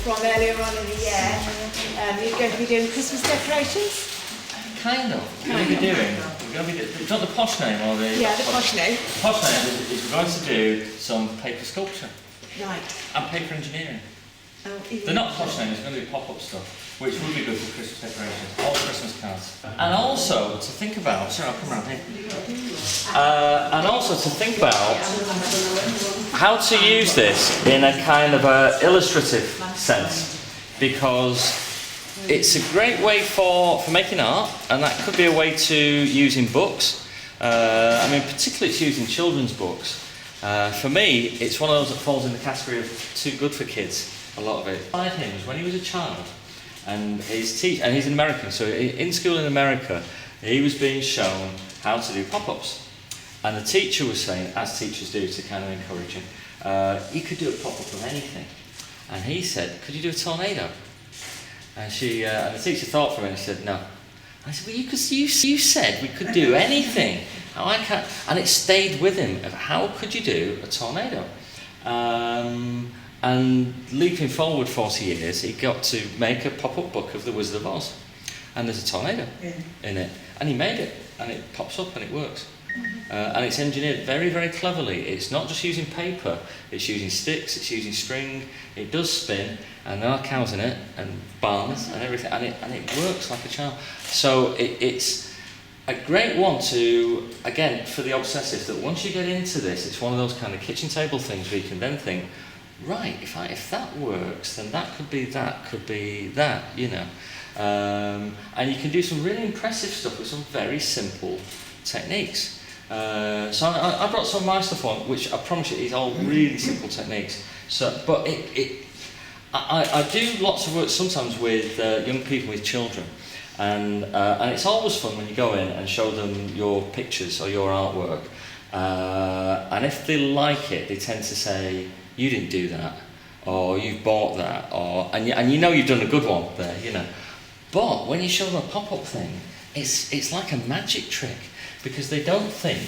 from earlier on in the year. You're going to be doing Christmas decorations? Kind of. We're going to be doing. We're going to be. Do you want the posh name or the? Yeah, the posh name. The posh name is we're going to do some paper sculpture. Right. And paper engineering. Oh, They're not posh names. It's going to be pop-up stuff, which would be good for Christmas decorations or Christmas cards. And also to think about. Sorry, I'll come around here. And also to think about how to use this in a kind of a illustrative sense, because it's a great way for making art, and that could be a way to use in books. I mean, particularly it's used in children's books. For me, it's one of those that falls in the category of too good for kids, a lot of it. I him was when he was a child, and his teacher, and he's an American, so in school in America, he was being shown how to do pop-ups. And the teacher was saying, as teachers do to kind of encourage him, you could do a pop-up of anything. And he said, could you do a tornado? And and the teacher thought for a minute and said, no. I said, well, you said we could do anything. How I can't. And it stayed with him of how could you do a tornado? And leaping forward 40 years, he got to make a pop-up book of The Wizard of Oz. And there's a tornado in it. And he made it, and it pops up and it works. And it's engineered very, very cleverly. It's not just using paper, it's using sticks, it's using string, it does spin, and there are cows in it, and barns, and everything, and it works like a charm. So it's a great one to, again, for the obsessive, that once you get into this, it's one of those kind of kitchen table things where you can then think, right, if that works, then that could be that, you know. And you can do some really impressive stuff with some very simple techniques. So I brought some of my stuff on, which I promise you is all really simple techniques. So, but I do lots of work sometimes with young people, with children, and it's always fun when you go in and show them your pictures or your artwork. And if they like it, they tend to say, "You didn't do that," or "You've bought that," and you know you've done a good one there, you know. But when you show them a pop-up thing, it's like a magic trick. Because they don't think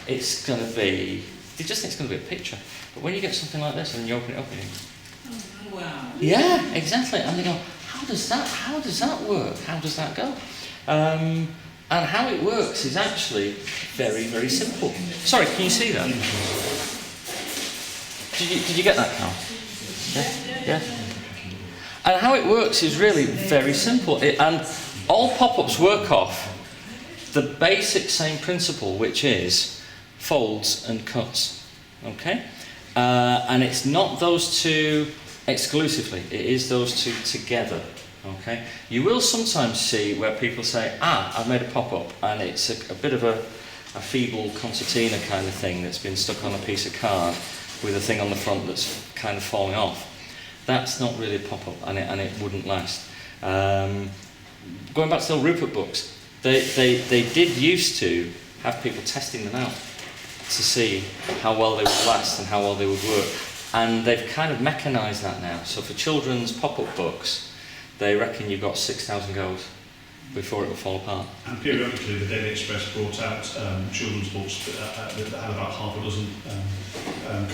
it's going to be, they just think it's going to be a picture. But when you get something like this and you open it up and you go, oh, wow. Yeah, exactly. And they go, how does that work? How does that go? And how it works is actually very, very simple. Sorry, can you see that? Did you get that, Carl? Yeah? And how it works is really very simple. And all pop-ups work off the basic same principle, which is folds and cuts, okay? And it's not those two exclusively, it is those two together, okay? You will sometimes see where people say, I've made a pop-up, and it's a bit of a feeble concertina kind of thing that's been stuck on a piece of card with a thing on the front that's kind of falling off. That's not really a pop-up, and it wouldn't last. Going back to the old Rupert books, They did used to have people testing them out to see how well they would last and how well they would work. And they've kind of mechanised that now. So for children's pop-up books, they reckon you've got 6,000 goes before it will fall apart. And periodically the Daily Express brought out children's books that had about half a dozen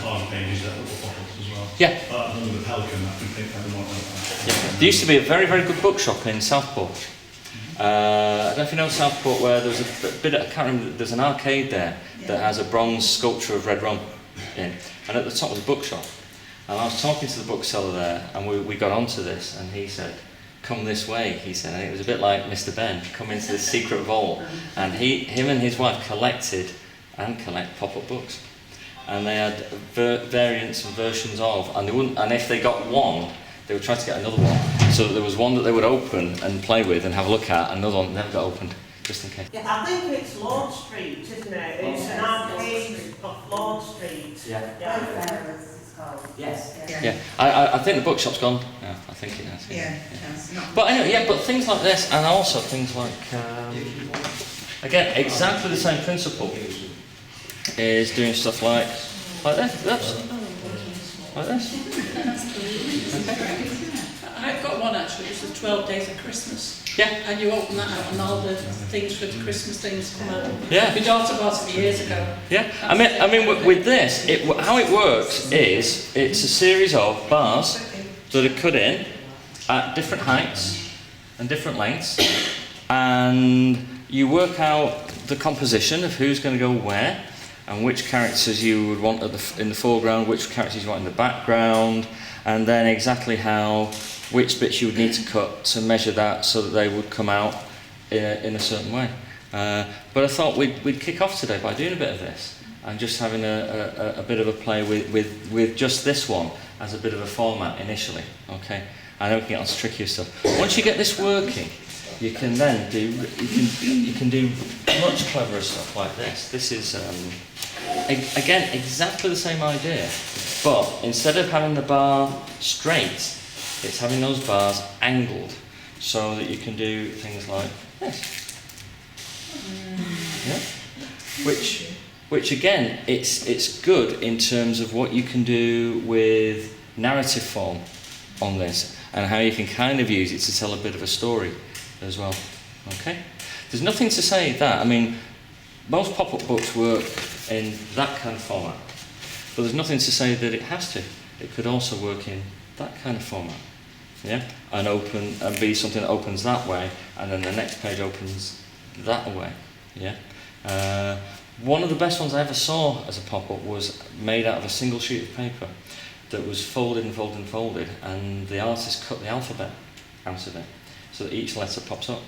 card pages that were pop-ups as well. Yeah. Along with Pelican, I think they had one like that. Yeah. There used to be a very, very good bookshop in Southport. I don't know if you know Southport, where there's a bit, I can't remember, there's an arcade there that has a bronze sculpture of Red Rum in, and at the top was a bookshop. And I was talking to the bookseller there, and we got onto this, and he said, come this way, he said, and it was a bit like Mr. Ben, come into this secret vault. And him and his wife collect pop-up books. And they had variants and versions of, and if they got one, they would try to get another one. So that there was one that they would open and play with and have a look at, and another one that never got opened, just in case. Yeah, I think it's Lord Street, isn't it? It's an arcade of Lord Street. Yeah. Yes. Yeah. I think the bookshop's gone. Yeah, I think it has. Yeah. But anyway, but things like this, and also things like, again, exactly the same principle is doing stuff like this. Like this. Okay. I've got one actually, which is 12 Days of Christmas. Yeah. And you open that up and all the things for the Christmas things come out. Yeah. My daughter bought it years ago. Yeah. I mean, with this, how it works is it's a series of bars, that are cut in at different heights and different lengths, and you work out the composition of who's going to go where, and which characters you would want in the foreground, which characters you want in the background, and then exactly which bits you would need to cut to measure that so that they would come out in a certain way. But I thought we'd kick off today by doing a bit of this and just having a bit of a play with just this one as a bit of a format initially. Okay, I know we can get on to trickier stuff. Once you get this working, you can then do much cleverer stuff like this. This is again exactly the same idea, but instead of having the bar straight, it's having those bars angled so that you can do things like this. Yeah? Which again, it's good in terms of what you can do with narrative form on this and how you can kind of use it to tell a bit of a story as well. Okay? There's nothing to say that. I mean, most pop-up books work in that kind of format, but there's nothing to say that it has to. It could also work in that kind of format. Yeah, and be something that opens that way, and then the next page opens that way. Yeah, one of the best ones I ever saw as a pop-up was made out of a single sheet of paper that was folded and folded and folded, and the artist cut the alphabet out of it so that each letter pops up.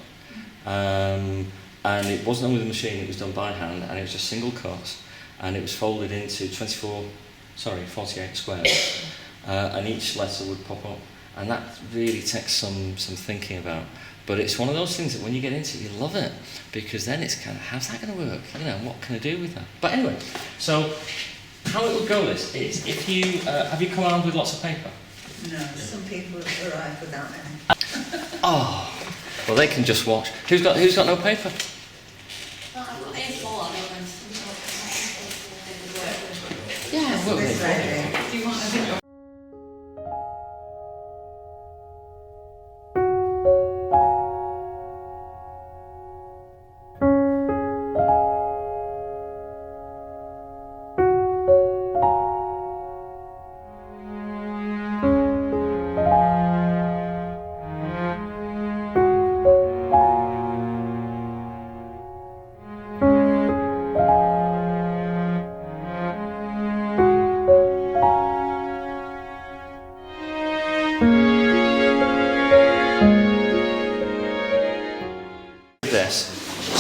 And it wasn't done with a machine; it was done by hand, and it was just single cuts, and it was folded into 48 squares, and each letter would pop up. And that really takes some thinking about. But it's one of those things that when you get into it, you love it. Because then it's kind of, how's that going to work? You know, what can I do with that? But anyway, so how it would go is if you, have you come armed with lots of paper? No, some people arrive without any. Oh, well they can just watch. Who's got no paper? Well, I've got A4, Yeah, well, This lady. do you want a bit?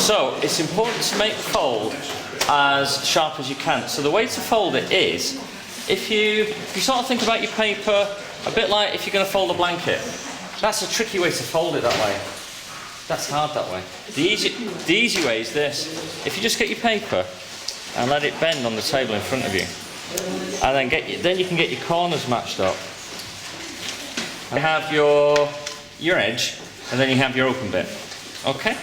So it's important to make the fold as sharp as you can. So the way to fold it is, if you sort of think about your paper a bit like if you're going to fold a blanket. That's a tricky way to fold it that way. That's hard that way. The easy way is this. If you just get your paper and let it bend on the table in front of you, and then you can get your corners matched up and have your edge, and then you have your open bit. Okay?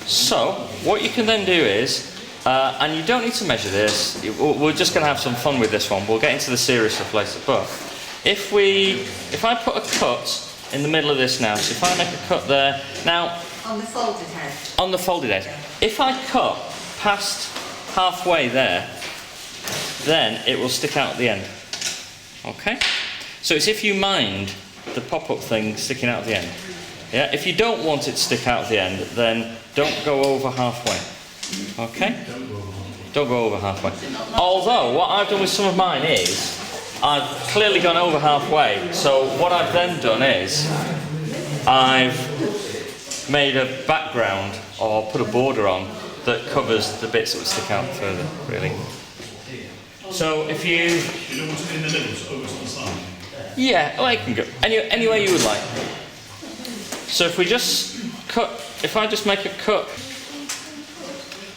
So, what you can then do is, and you don't need to measure this, we're just going to have some fun with this one, we'll get into the serious stuff later, but if I put a cut in the middle of this now, so if I make a cut there, now... On the folded head? On the folded edge. If I cut past halfway there, then it will stick out at the end. Okay? So it's if you mind the pop-up thing sticking out at the end. Yeah? If you don't want it to stick out at the end, then don't go over halfway. Okay? Don't go over halfway. Although, what I've done with some of mine is, I've clearly gone over halfway. So what I've then done is, I've made a background, or put a border on, that covers the bits that would stick out further, really. So if you... You don't want it in the middle, so over to the side? Yeah, well, it can go any way you would like. So if we just cut, if I just make a cut.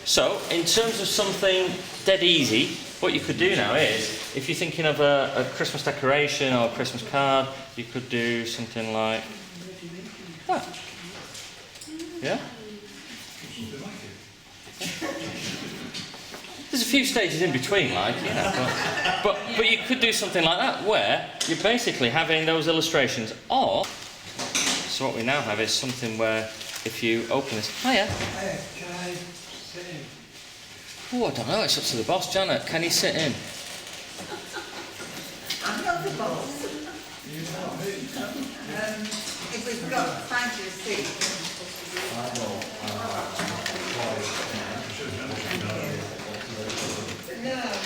So, in terms of something dead easy, what you could do now is, if you're thinking of a Christmas decoration or a Christmas card, you could do something like that. Yeah? There's a few stages in between, like, you know, but you could do something like that, where you're basically having those illustrations, or, so what we now have is something where, if you open this, hiya. Hey, can I sit in? Oh, I don't know, it's up to the boss, Janet, can you sit in? I'm not the boss. You know me. we've got to find you a seat.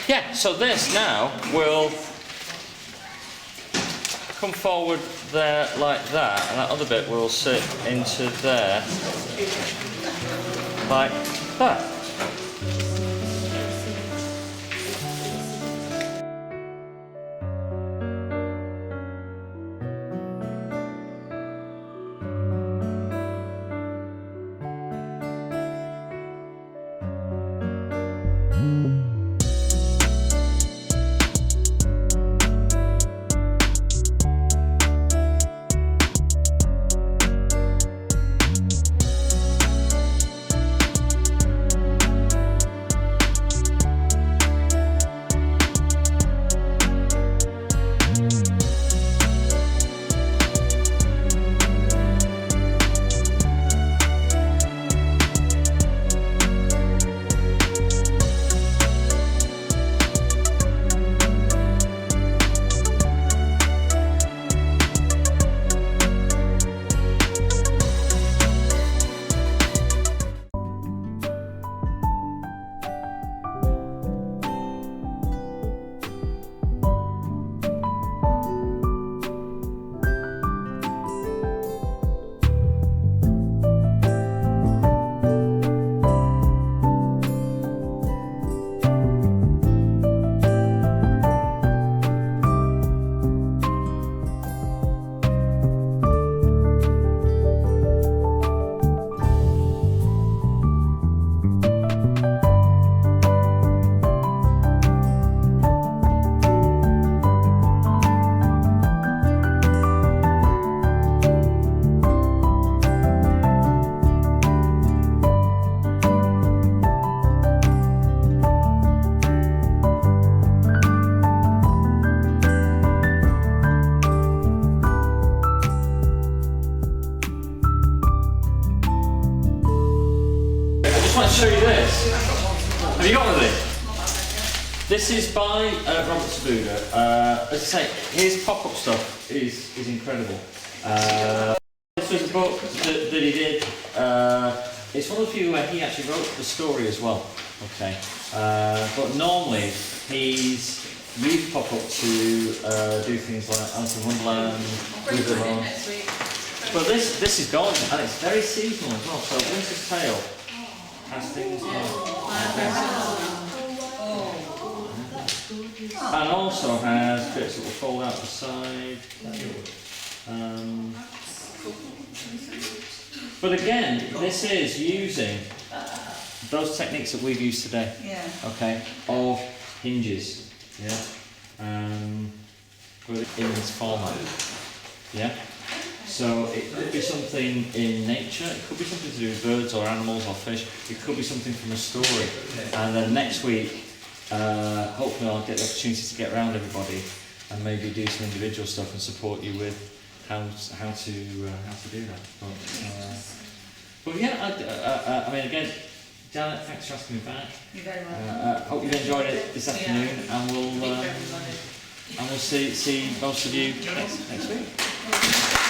Yeah, so this now will come forward there like that, and that other bit will sit into there like that. I want to show you this. Have you got one of these? This is by Robert Sabuda. As I say, his pop-up stuff is incredible. This was a book that he did. It's one of the few where he actually wrote the story as well. Okay, but normally he's used pop-up to do things like Alice in Wonderland, With the Lawn. But this is gorgeous, and it's very seasonal as well. So Winter's Tale has things and also has bits that will fold out the side. But again, this is using those techniques that we've used today. Yeah. Okay, of hinges. Yeah. But in this format. Yeah. So it could be something in nature, it could be something to do with birds or animals or fish, it could be something from a story. And then next week, hopefully I'll get the opportunity to get around everybody and maybe do some individual stuff and support you with how to do that. But yeah, I mean again, Janet, thanks for asking me back. You're very welcome. Hope you've enjoyed it this afternoon, and we'll see most of you next week.